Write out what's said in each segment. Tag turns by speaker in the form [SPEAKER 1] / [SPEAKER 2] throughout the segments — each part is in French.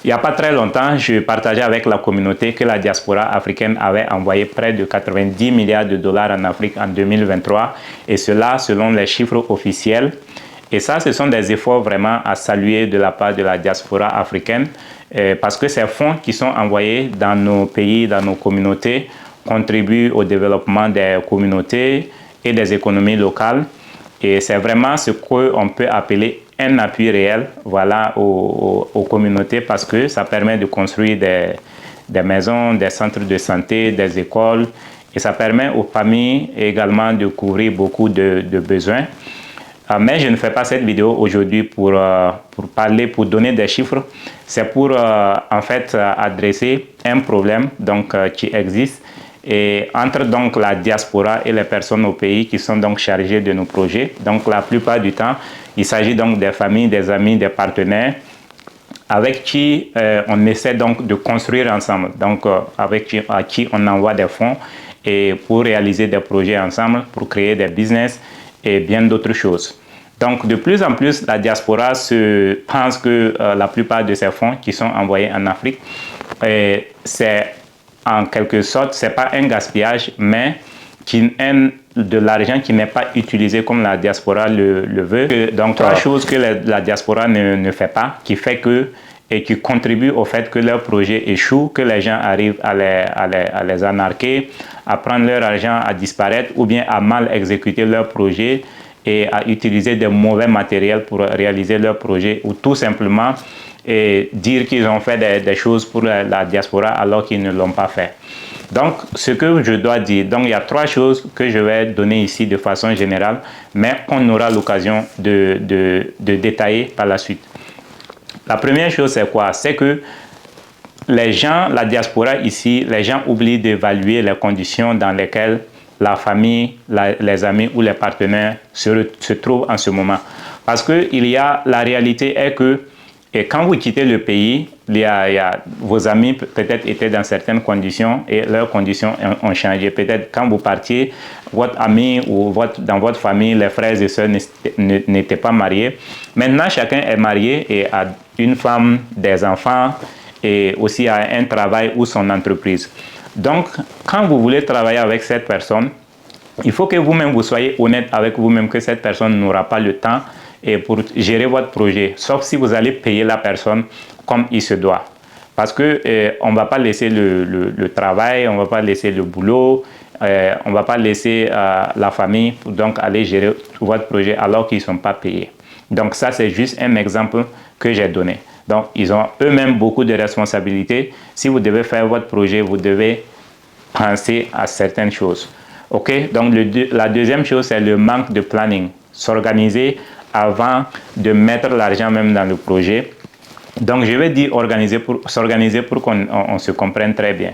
[SPEAKER 1] Il n'y a pas très longtemps, je partageais avec la communauté que la diaspora africaine avait envoyé près de 90 milliards de dollars en Afrique en 2023, et cela selon les chiffres officiels. Et ça, ce sont des efforts vraiment à saluer de la part de la diaspora africaine, parce que ces fonds qui sont envoyés dans nos pays, dans nos communautés, contribuent au développement des communautés et des économies locales. Et c'est vraiment ce qu'on peut appeler un appui réel, voilà, aux communautés, parce que ça permet de construire des maisons, des centres de santé, des écoles, et ça permet aux familles également de couvrir beaucoup de besoins. Mais je ne fais pas cette vidéo aujourd'hui pour donner des chiffres. C'est pour en fait adresser un problème donc, qui existe et entre donc la diaspora et les personnes au pays qui sont donc chargées de nos projets. Donc la plupart du temps, il s'agit donc des familles, des amis, des partenaires avec qui on essaie donc de construire ensemble, donc à qui on envoie des fonds et pour réaliser des projets ensemble, pour créer des business et bien d'autres choses. Donc de plus en plus, la diaspora pense que la plupart de ces fonds qui sont envoyés en Afrique, c'est en quelque sorte, ce n'est pas un gaspillage, mais de l'argent qui n'est pas utilisé comme la diaspora le veut. Donc, trois choses que la diaspora ne fait pas, qui fait que, et qui contribuent au fait que leur projet échoue, que les gens arrivent à les anarquer, à prendre leur argent, à disparaître, ou bien à mal exécuter leur projet et à utiliser de mauvais matériels pour réaliser leur projet, ou tout simplement et dire qu'ils ont fait des choses pour la diaspora alors qu'ils ne l'ont pas fait. Donc, ce que je dois dire, donc il y a trois choses que je vais donner ici de façon générale, mais on aura l'occasion de détailler par la suite. La première chose, c'est quoi? C'est que les gens, la diaspora ici, les gens oublient d'évaluer les conditions dans lesquelles la famille, les amis ou les partenaires se trouvent en ce moment. Parce que la réalité est que et quand vous quittez le pays, vos amis peut-être étaient dans certaines conditions et leurs conditions ont changé. Peut-être quand vous partiez, votre ami ou dans votre famille, les frères et sœurs n'étaient pas mariés. Maintenant, chacun est marié et a une femme, des enfants et aussi a un travail ou son entreprise. Donc, quand vous voulez travailler avec cette personne, il faut que vous-même vous soyez honnête avec vous-même que cette personne n'aura pas le temps et pour gérer votre projet, sauf si vous allez payer la personne comme il se doit. Parce que on ne va pas laisser le travail, on ne va pas laisser le boulot, on ne va pas laisser la famille donc aller gérer votre projet alors qu'ils ne sont pas payés. Donc ça, c'est juste un exemple que j'ai donné. Donc, ils ont eux-mêmes beaucoup de responsabilités. Si vous devez faire votre projet, vous devez penser à certaines choses. OK? Donc, la deuxième chose, c'est le manque de planning. S'organiser avant de mettre l'argent même dans le projet. Donc, je vais dire s'organiser pour qu'on se comprenne très bien.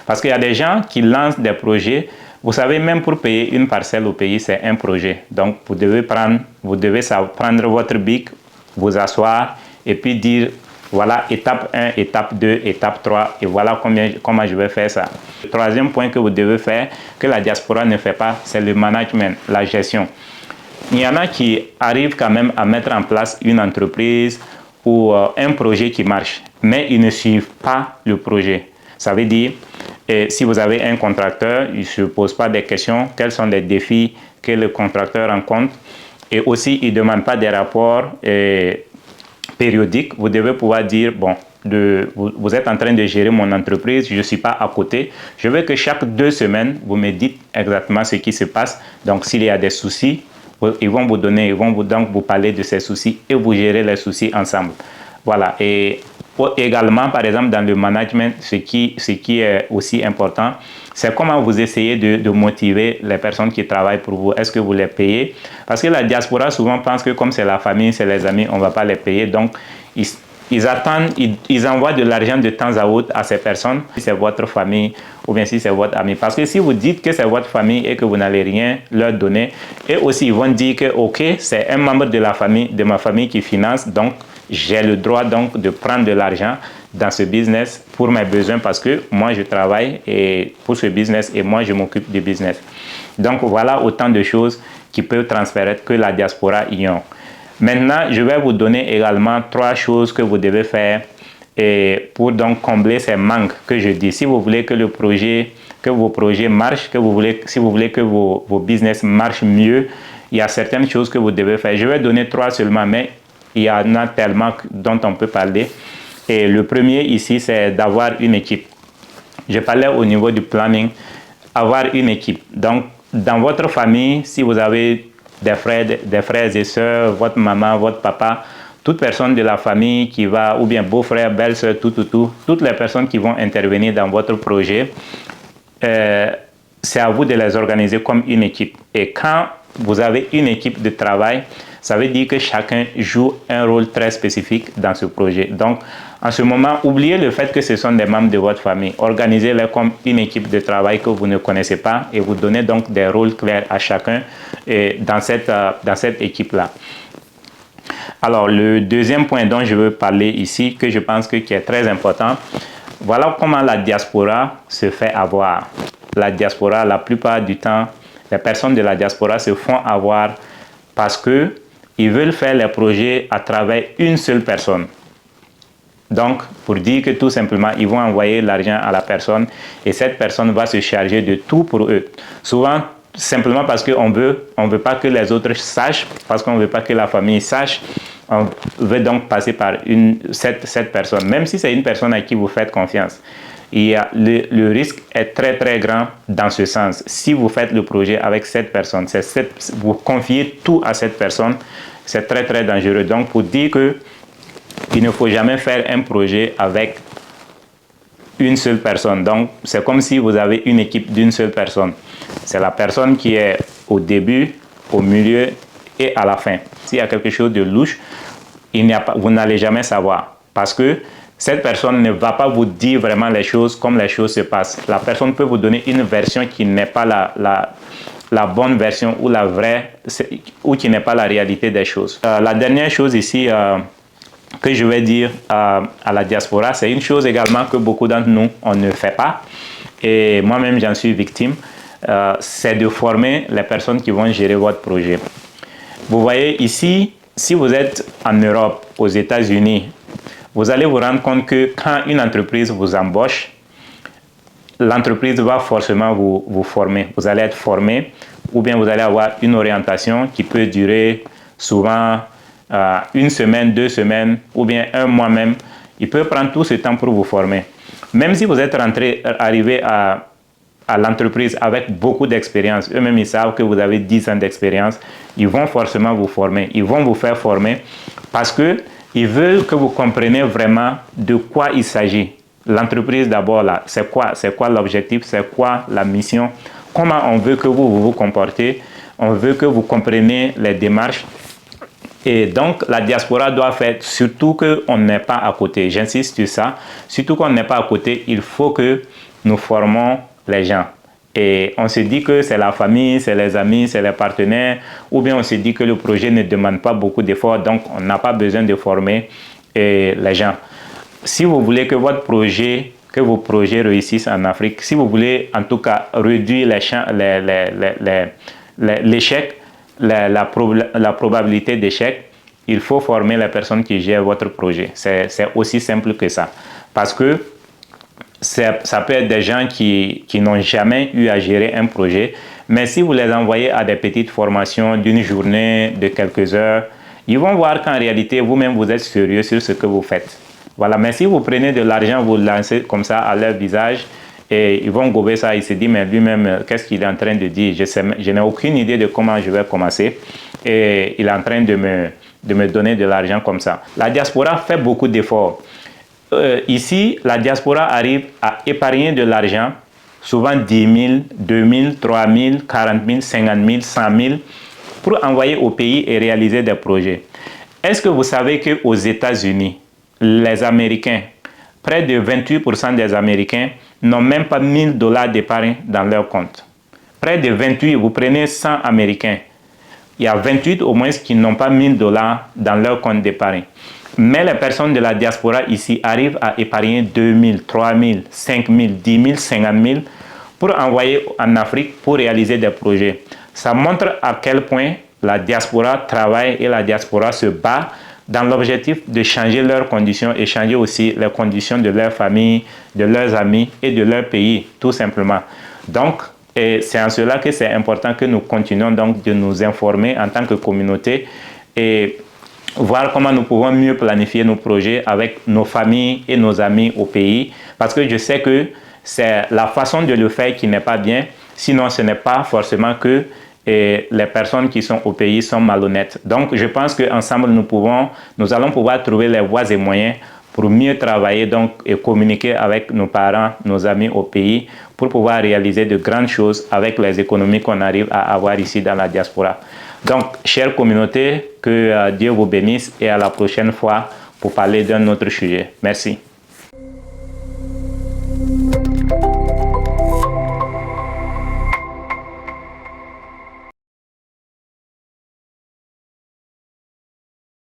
[SPEAKER 1] Parce qu'il y a des gens qui lancent des projets. Vous savez, même pour payer une parcelle au pays, c'est un projet. Donc, vous devez prendre votre bic, vous asseoir et puis dire, voilà, étape 1, étape 2, étape 3, et voilà comment je vais faire ça. Le troisième point que vous devez faire, que la diaspora ne fait pas, c'est le management, la gestion. Il y en a qui arrivent quand même à mettre en place une entreprise ou un projet qui marche, mais ils ne suivent pas le projet. Ça veut dire, si vous avez un contracteur, il ne se pose pas des questions, quels sont les défis que le contracteur rencontre, et aussi il ne demande pas des rapports périodiques. Vous devez pouvoir dire, bon, vous êtes en train de gérer mon entreprise, je ne suis pas à côté. Je veux que chaque 2 semaines, vous me dites exactement ce qui se passe. Donc, s'il y a des soucis, ils vont donc vous parler de ces soucis et vous gérez les soucis ensemble. Voilà. Et également, par exemple, dans le management, ce qui est aussi important, c'est comment vous essayez de motiver les personnes qui travaillent pour vous. Est-ce que vous les payez? Parce que la diaspora souvent pense que comme c'est la famille, c'est les amis, on ne va pas les payer. Donc, ils attendent, ils envoient de l'argent de temps à autre à ces personnes, si c'est votre famille ou bien si c'est votre ami. Parce que si vous dites que c'est votre famille et que vous n'allez rien leur donner, et aussi ils vont dire que ok, c'est un membre de ma famille qui finance, donc j'ai le droit donc de prendre de l'argent dans ce business pour mes besoins parce que moi je travaille pour ce business et moi je m'occupe du business. Donc voilà autant de choses qui peuvent transférer que la diaspora ignore. Maintenant, je vais vous donner également 3 choses que vous devez faire et pour donc combler ces manques que je dis. Si vous voulez que vos projets marchent, si vous voulez que vos business marchent mieux, il y a certaines choses que vous devez faire. Je vais donner 3 seulement, mais il y en a tellement dont on peut parler. Et le premier ici, c'est d'avoir une équipe. Je parlais au niveau du planning, avoir une équipe. Donc, dans votre famille, si vous avez des frères et sœurs, votre maman, votre papa, toute personne de la famille qui va, ou bien beau-frère, belle-sœur, toutes les personnes qui vont intervenir dans votre projet, c'est à vous de les organiser comme une équipe. Et quand vous avez une équipe de travail, ça veut dire que chacun joue un rôle très spécifique dans ce projet. Donc, en ce moment, oubliez le fait que ce sont des membres de votre famille. Organisez-les comme une équipe de travail que vous ne connaissez pas et vous donnez donc des rôles clairs à chacun dans cette équipe-là. Alors, le deuxième point dont je veux parler ici, que je pense qui est très important, voilà comment la diaspora se fait avoir. La diaspora, la plupart du temps, les personnes de la diaspora se font avoir parce qu'ils veulent faire les projets à travers une seule personne. Donc, pour dire que tout simplement, ils vont envoyer l'argent à la personne et cette personne va se charger de tout pour eux. Souvent, simplement parce qu'on veut pas que les autres sachent, parce qu'on ne veut pas que la famille sache, on veut donc passer par cette personne. Même si c'est une personne à qui vous faites confiance, le risque est très très grand dans ce sens. Si vous faites le projet avec cette personne, vous confiez tout à cette personne, c'est très très dangereux. Donc, pour dire que il ne faut jamais faire un projet avec une seule personne. Donc, c'est comme si vous avez une équipe d'une seule personne. C'est la personne qui est au début, au milieu et à la fin. S'il y a quelque chose de louche, vous n'allez jamais savoir. Parce que cette personne ne va pas vous dire vraiment les choses comme les choses se passent. La personne peut vous donner une version qui n'est pas la bonne version ou la vraie, ou qui n'est pas la réalité des choses. La dernière chose ici que je vais dire à la diaspora, c'est une chose également que beaucoup d'entre nous, on ne fait pas. Et moi-même, j'en suis victime. C'est de former les personnes qui vont gérer votre projet. Vous voyez ici, si vous êtes en Europe, aux États-Unis, vous allez vous rendre compte que quand une entreprise vous embauche, l'entreprise va forcément vous former. Vous allez être formé ou bien vous allez avoir une orientation qui peut durer souvent 1 semaine, 2 semaines ou bien 1 mois même. Il peut prendre tout ce temps pour vous former. Même si vous êtes arrivé à l'entreprise avec beaucoup d'expérience, eux-mêmes ils savent que vous avez 10 ans d'expérience, ils vont forcément vous former. Ils vont vous faire former parce qu'ils veulent que vous compreniez vraiment de quoi il s'agit. L'entreprise d'abord, là, c'est quoi l'objectif, c'est quoi la mission, comment on veut que vous comportez, on veut que vous compreniez les démarches. Et donc, la diaspora doit faire, surtout qu'on n'est pas à côté. J'insiste sur ça. Surtout qu'on n'est pas à côté, il faut que nous formons les gens. Et on se dit que c'est la famille, c'est les amis, c'est les partenaires, ou bien on se dit que le projet ne demande pas beaucoup d'efforts, donc on n'a pas besoin de former les gens. Si vous voulez que vos projets réussissent en Afrique, si vous voulez en tout cas réduire l'échec, la probabilité d'échec, il faut former les personnes qui gèrent votre projet. C'est aussi simple que ça. Parce que ça peut être des gens qui n'ont jamais eu à gérer un projet, mais si vous les envoyez à des petites formations d'une journée, de quelques heures, ils vont voir qu'en réalité, vous-même, vous êtes sérieux sur ce que vous faites. Voilà, mais si vous prenez de l'argent, vous lancez comme ça à leur visage, et ils vont gober ça, ils se disent, mais lui-même, qu'est-ce qu'il est en train de dire? Je n'ai aucune idée de comment je vais commencer. Et il est en train de me donner de l'argent comme ça. La diaspora fait beaucoup d'efforts. Ici, la diaspora arrive à épargner de l'argent, souvent 10 000, 2 000, 3 000, 40 000, 50 000, 100 000, pour envoyer au pays et réaliser des projets. Est-ce que vous savez qu'aux États-Unis, les Américains, près de 28% des Américains n'ont même pas 1 000 $ d'épargne dans leur compte. Près de 28, vous prenez 100 Américains, il y a 28 au moins qui n'ont pas 1 000 $ dans leur compte d'épargne. Mais les personnes de la diaspora ici arrivent à épargner 2 000, 3 000, 5 000, 10 000, 50 000 pour envoyer en Afrique pour réaliser des projets. Ça montre à quel point la diaspora travaille et la diaspora se bat dans l'objectif de changer leurs conditions et changer aussi les conditions de leur famille, de leurs amis et de leur pays, tout simplement. Donc, c'est en cela que c'est important que nous continuions donc de nous informer en tant que communauté et voir comment nous pouvons mieux planifier nos projets avec nos familles et nos amis au pays. Parce que je sais que c'est la façon de le faire qui n'est pas bien. Sinon, ce n'est pas forcément que les personnes qui sont au pays sont malhonnêtes. Donc, je pense qu'ensemble, nous allons pouvoir trouver les voies et moyens pour mieux travailler donc, et communiquer avec nos parents, nos amis au pays, pour pouvoir réaliser de grandes choses avec les économies qu'on arrive à avoir ici dans la diaspora. Donc, chère communauté, que Dieu vous bénisse et à la prochaine fois pour parler d'un autre sujet. Merci.